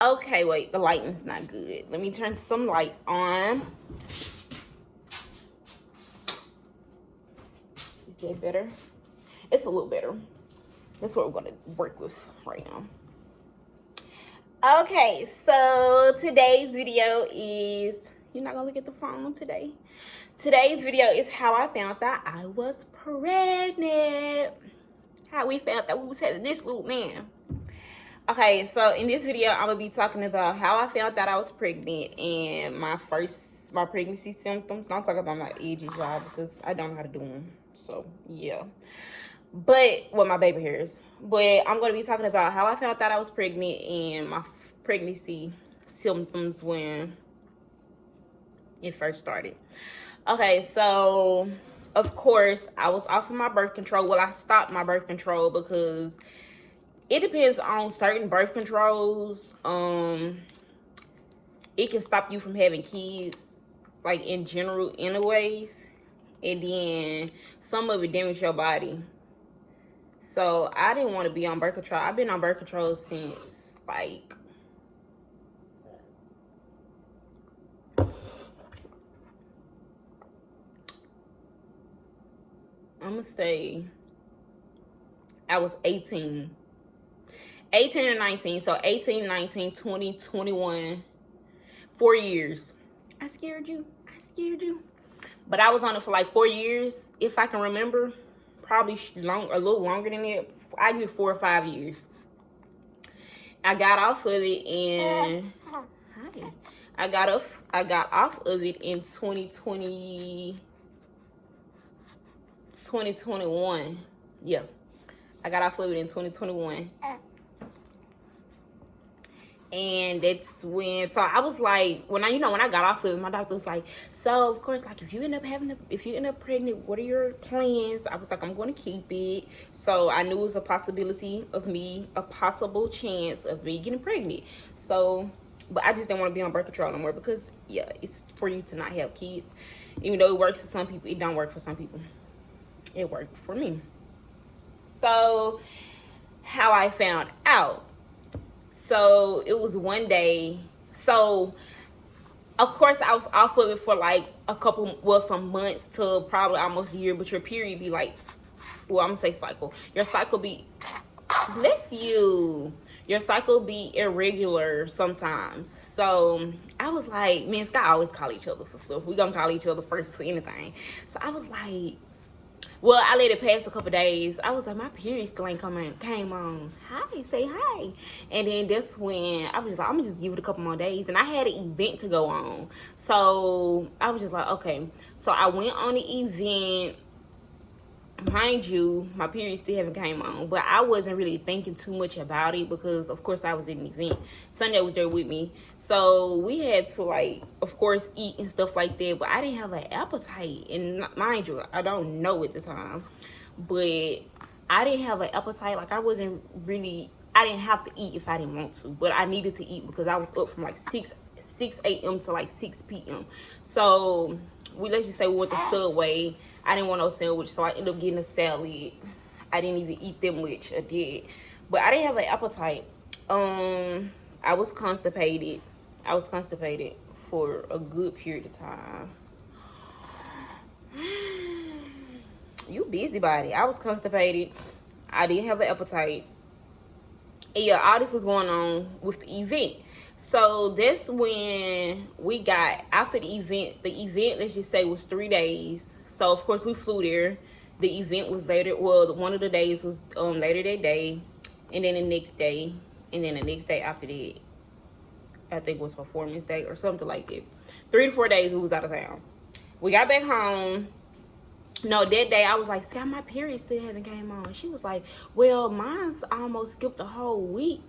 Okay, wait, the lighting's not good. Let me turn some light on. Is that better? It's a little better. That's what we're gonna work with right now. Okay, so today's video is, you're not gonna look at the phone today. Today's video is how I found that I was pregnant. How we found that we was having this little man. Okay, so in this video, I'm gonna be talking about how I found that I was pregnant and my pregnancy symptoms. Don't talk about my edges, y'all, because I don't know how to do them. So yeah, but well, my baby hairs. But I'm gonna be talking about how I found that I was pregnant and my pregnancy symptoms when it first started. Okay, so of course I was off of my birth control. Well, I stopped my birth control because it depends on certain birth controls. It can stop you from having kids, like in general, anyways. And then some of it damage your body. So I didn't want to be on birth control. I've been on birth control since like I'm gonna say I was 18 or 19. So 18, 19, 20, 21, 4 years. I scared you. But I was on it for like 4 years, if I can remember. Probably a little longer than that. I give 4 or 5 years. I got off of it and I got off of it in 2021. Yeah. I got off of it in 2021. And that's when, so I was like, when I got off of it, my doctor was like, so of course, like if you end up pregnant, what are your plans? I was like, I'm going to keep it. So I knew it was a possible chance of me getting pregnant. So, but I just didn't want to be on birth control no more because yeah, it's for you to not have kids. Even though it works for some people, it don't work for some people. It worked for me. So how I found out. So it was one day. So of course I was off of it for like some months to probably almost a year. But your period be like, well, I'm gonna say cycle. Your cycle be, bless you. Your cycle be irregular sometimes. So I was like, me and Scott always call each other for stuff. We gonna call each other first for anything. So I was like, well, I let it pass a couple days. I was like, my period still ain't came on. Hi, say hi. And then that's when I was just like, I'm gonna just give it a couple more days. And I had an event to go on. So I was just like, okay. So I went on the event. Mind you, my period still haven't came on. But I wasn't really thinking too much about it because, of course, I was at an event. Sunday was there with me. So we had to, like, of course, eat and stuff like that. But I didn't have an appetite. And mind you, I don't know at the time. But I didn't have an appetite. Like, I didn't have to eat if I didn't want to. But I needed to eat because I was up from, like, 6 a.m. to, like, 6 p.m. So let's just say we went to Subway. I didn't want no sandwich, so I ended up getting a salad. I didn't even eat that much. I did. But I didn't have an appetite. I was constipated. For a good period of time. You busybody. I was constipated. I didn't have an appetite. And yeah, all this was going on with the event. So that's when we got, after the event, let's just say, was 3 days. So, of course, we flew there. The event was later. Well, one of the days was later that day. And then the next day. And then the next day after that, I think it was Performance Day or something like that. 3 to 4 days we was out of town. We got back home. No, that day I was like, see, my period still haven't came on. She was like, well, mine's almost skipped a whole week.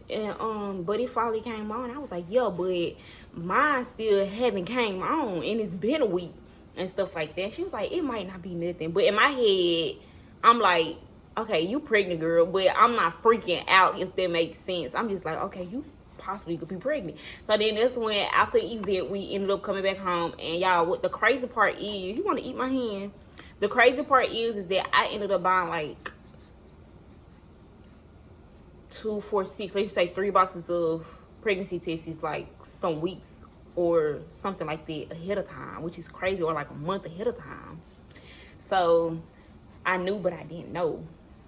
And but it finally came on. I was like, yeah, but mine still haven't came on. And it's been a week. And stuff like that. She was like, it might not be nothing. But in my head, I'm like, okay, you pregnant, girl. But I'm not freaking out, if that makes sense. I'm just like, okay, you possibly could be pregnant. So then that's when, after the event, we ended up coming back home. And y'all, what the crazy part is, you want to eat my hand? The crazy part is that I ended up buying like 2, 4, 6, let's just say 3 boxes of pregnancy test is like some weeks or something like that ahead of time, which is crazy, or like a month ahead of time. So I knew, but I didn't know,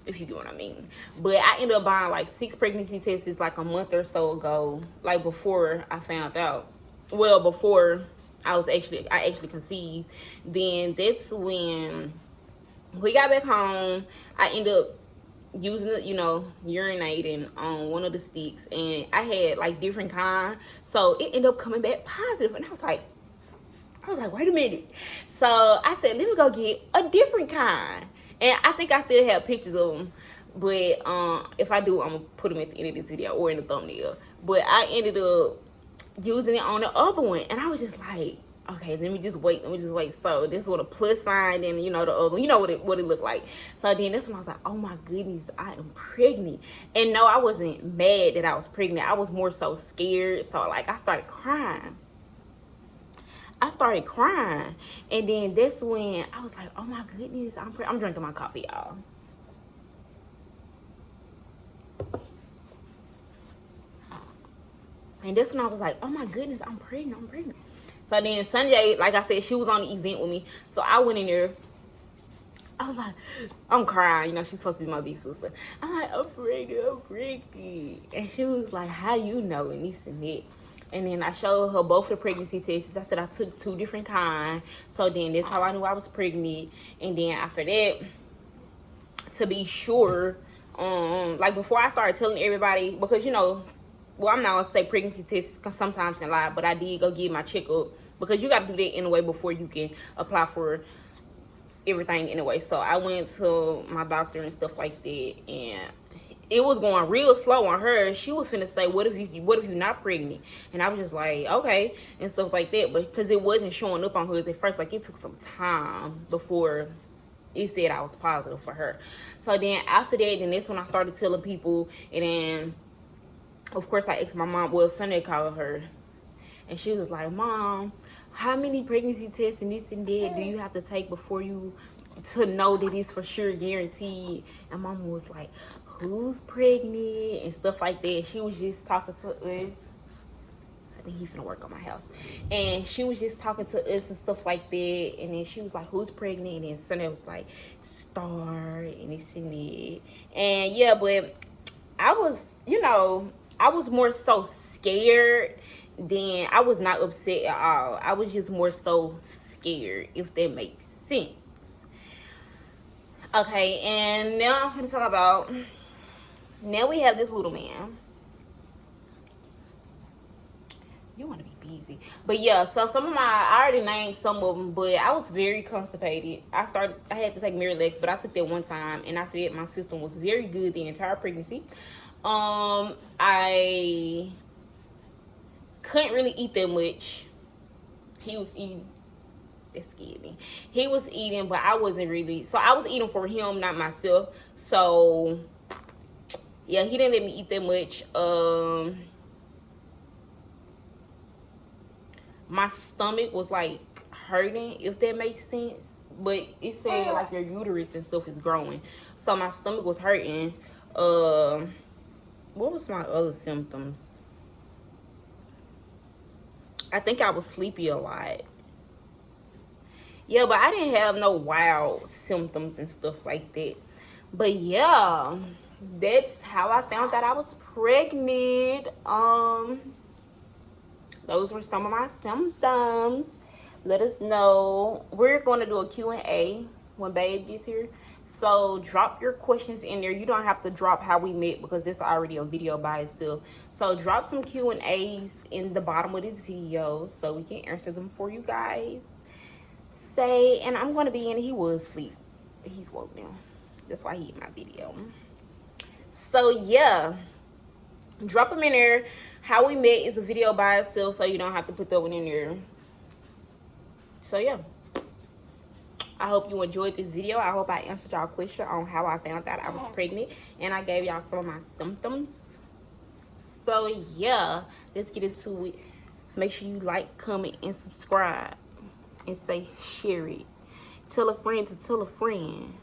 if you get what I mean. But I ended up buying like 6 pregnancy tests like a month or so ago, like before I found out. Well, before I actually conceived. Then that's when we got back home. I ended up using it, urinating on one of the sticks, and I had like different kind, so it ended up coming back positive, and I was like, wait a minute. So I said, let me go get a different kind, and I think I still have pictures of them, but if I do, I'm gonna put them at the end of this video or in the thumbnail. But I ended up using it on the other one, and I was just like, okay, let me just wait. So this was a plus sign, and the other one, what it looked like. So then this one, I was like, oh my goodness, I am pregnant. And no, I wasn't mad that I was pregnant. I was more so scared. So like I started crying. And then that's when I was like, oh my goodness, I'm drinking my coffee, y'all. And that's when I was like, oh my goodness, I'm pregnant. So then Sunday, like I said, she was on the event with me. So I went in there. I was like, I'm crying. She's supposed to be my big sister. I'm like, I'm pregnant. And she was like, how you know? And this and that. And then I showed her both the pregnancy tests. I said I took 2 different kinds. So then that's how I knew I was pregnant. And then after that, to be sure, like before I started telling everybody, because well, I'm not gonna say pregnancy tests sometimes can lie, but I did go get my checkup, because you gotta do that anyway before you can apply for everything anyway. So I went to my doctor and stuff like that, and it was going real slow on her. She was finna say, what if you're not pregnant? And I was just like, okay, and stuff like that. But because it wasn't showing up on hers at first, like it took some time before it said I was positive for her. So then after that, then that's when I started telling people. And then of course I asked my mom. Well, Sunday called her, and she was like, Mom, how many pregnancy tests and this and that do you have to take before you to know that it's for sure guaranteed? And Mama was like, who's pregnant and stuff like that. She was just talking to us. I think he's finna work on my house. And she was just talking to us and stuff like that. And then she was like, who's pregnant? And then Sunday was like, Star and this and that. And yeah, but I was, I was more so scared than, I was not upset at all. I was just more so scared, if that makes sense. Okay, and now I'm going to talk about, now we have this little man. You want to be busy. But yeah, so I already named some of them, but I was very constipated. I had to take Miralax, but I took that one time, and after that, my system was very good the entire pregnancy. I couldn't really eat that much. He was eating. That scared me. He was eating, but I wasn't really. So I was eating for him, not myself. So yeah, he didn't let me eat that much. My stomach was like hurting, if that makes sense. But it said like your uterus and stuff is growing. So my stomach was hurting. What was my other symptoms? I think I was sleepy a lot. Yeah, but I didn't have no wild symptoms and stuff like that. But yeah, that's how I found that I was pregnant. Those were some of my symptoms. Let us know. We're going to do a Q&A when Babe gets here. So drop your questions in there. You don't have to drop how we met, because it's already a video by itself. So drop some Q&As in the bottom of this video so we can answer them for you guys. And I'm going to be in. He was asleep. He's woke now. That's why he in my video. So yeah, drop them in there. How we met is a video by itself, so you don't have to put that one in there. So yeah, I hope you enjoyed this video. I hope I answered y'all question on how I found out I was pregnant, and I gave y'all some of my symptoms. So yeah, let's get into it. Make sure you like, comment, and subscribe, and say share it. Tell a friend to tell a friend.